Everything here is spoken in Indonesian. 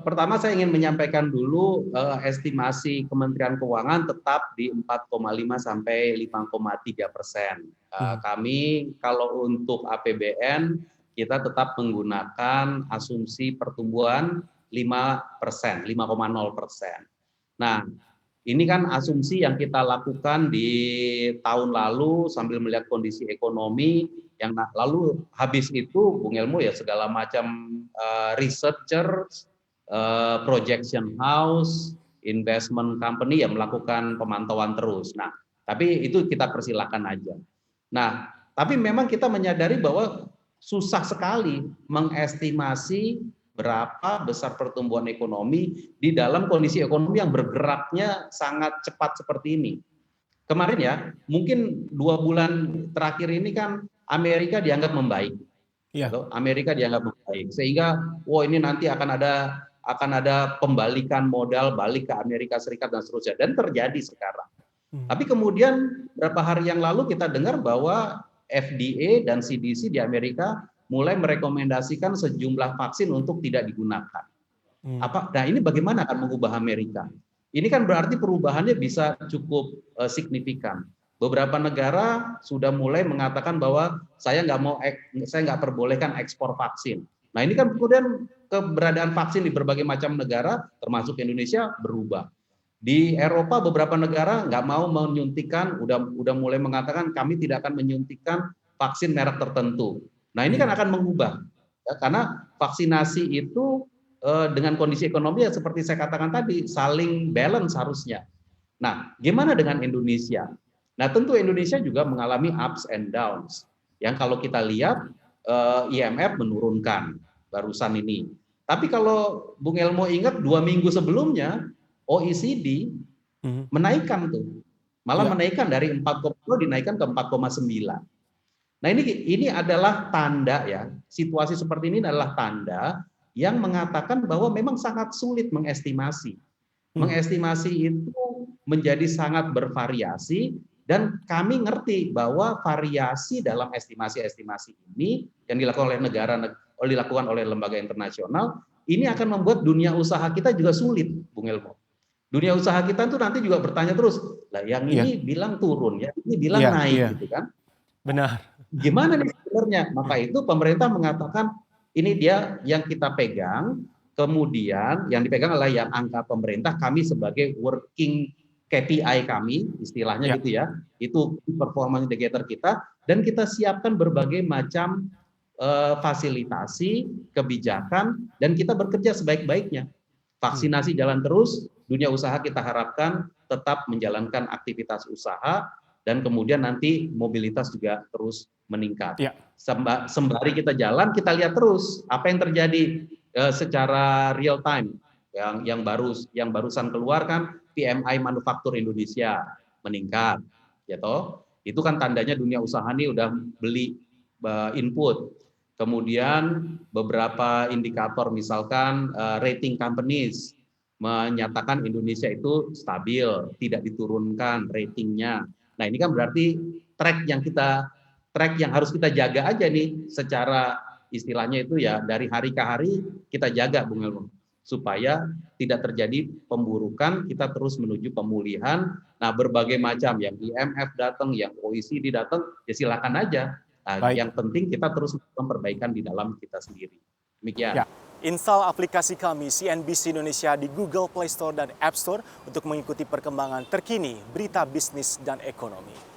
Pertama saya ingin menyampaikan dulu estimasi Kementerian Keuangan tetap di 4,5 sampai 5,3%. Mhm. Kami kalau untuk APBN kita tetap menggunakan asumsi pertumbuhan 5%, 5,0%. Nah, ini kan asumsi yang kita lakukan di tahun lalu sambil melihat kondisi ekonomi yang lalu habis itu Bung Elmo ya segala macam researcher, projection house, investment company yang melakukan pemantauan terus. Nah, tapi itu kita persilakan aja. Nah, tapi memang kita menyadari bahwa susah sekali mengestimasi berapa besar pertumbuhan ekonomi di dalam kondisi ekonomi yang bergeraknya sangat cepat seperti ini. Kemarin ya, mungkin 2 bulan terakhir ini kan Amerika dianggap membaik, Iya. Amerika dianggap membaik, sehingga ini nanti akan ada pembalikan modal balik ke Amerika Serikat dan seterusnya, dan terjadi sekarang. Mhm. Tapi kemudian beberapa hari yang lalu kita dengar bahwa FDA dan CDC di Amerika mulai merekomendasikan sejumlah vaksin untuk tidak digunakan. Mmm. Nah ini bagaimana akan mengubah Amerika? Ini kan berarti perubahannya bisa cukup signifikan. Beberapa negara sudah mulai mengatakan bahwa saya nggak perbolehkan ekspor vaksin. Nah ini kan kemudian keberadaan vaksin di berbagai macam negara, termasuk Indonesia, berubah. Di Eropa beberapa negara nggak mau menyuntikkan, udah mulai mengatakan kami tidak akan menyuntikkan vaksin merek tertentu. Nah ini kan Mmm. akan mengubah, ya, karena vaksinasi itu dengan kondisi ekonomi ya seperti saya katakan tadi saling balance harusnya. Nah, gimana dengan Indonesia? Nah, tentu Indonesia juga mengalami ups and downs. Yang kalau kita lihat IMF menurunkan barusan ini. Tapi kalau Bung Elmo ingat 2 minggu sebelumnya OECD Mhm. menaikkan tuh, malah Iya. menaikkan dari 4,0 dinaikkan ke 4,9. Nah ini adalah tanda ya, situasi seperti ini adalah tanda yang mengatakan bahwa memang sangat sulit mengestimasi. Mhm. Mengestimasi itu menjadi sangat bervariasi dan kami ngerti bahwa variasi dalam estimasi-estimasi ini yang dilakukan oleh negara, dilakukan oleh lembaga internasional, ini akan membuat dunia usaha kita juga sulit, Bung Elmo. Dunia usaha kita tuh nanti juga bertanya terus, lah yang Iya. ini bilang turun, yang ini bilang Iya iya. naik gitu kan. Benar. Gimana nih sebenarnya? Maka Mhm. itu pemerintah mengatakan ini dia yang kita pegang, kemudian yang dipegang adalah yang angka pemerintah, kami sebagai working KPI kami, istilahnya Iya. gitu ya, itu performance indicator kita, dan kita siapkan berbagai macam fasilitasi, kebijakan, dan kita bekerja sebaik-baiknya. Mhm. Vaksinasi jalan terus, dunia usaha kita harapkan tetap menjalankan aktivitas usaha, dan kemudian nanti mobilitas juga terus meningkat. Iya. Sembari kita jalan, kita lihat terus apa yang terjadi secara real time. Yang barusan keluar kan PMI manufaktur Indonesia meningkat, ya toh. Itu kan tandanya dunia usaha ini udah beli input. Kemudian beberapa indikator misalkan rating companies menyatakan Indonesia itu stabil, tidak diturunkan ratingnya. Nah ini kan berarti track yang harus kita jaga aja nih secara istilahnya itu ya dari hari ke hari kita jaga Bung Elmo supaya tidak terjadi pemburukan, kita terus menuju pemulihan. Nah berbagai macam yang IMF datang, yang OECD datang, ya silakan aja. Nah, Baik. yang penting kita terus melakukan perbaikan di dalam kita sendiri. Demikian. Ya. Install aplikasi kami CNBC Indonesia di Google Play Store dan App Store untuk mengikuti perkembangan terkini berita bisnis dan ekonomi.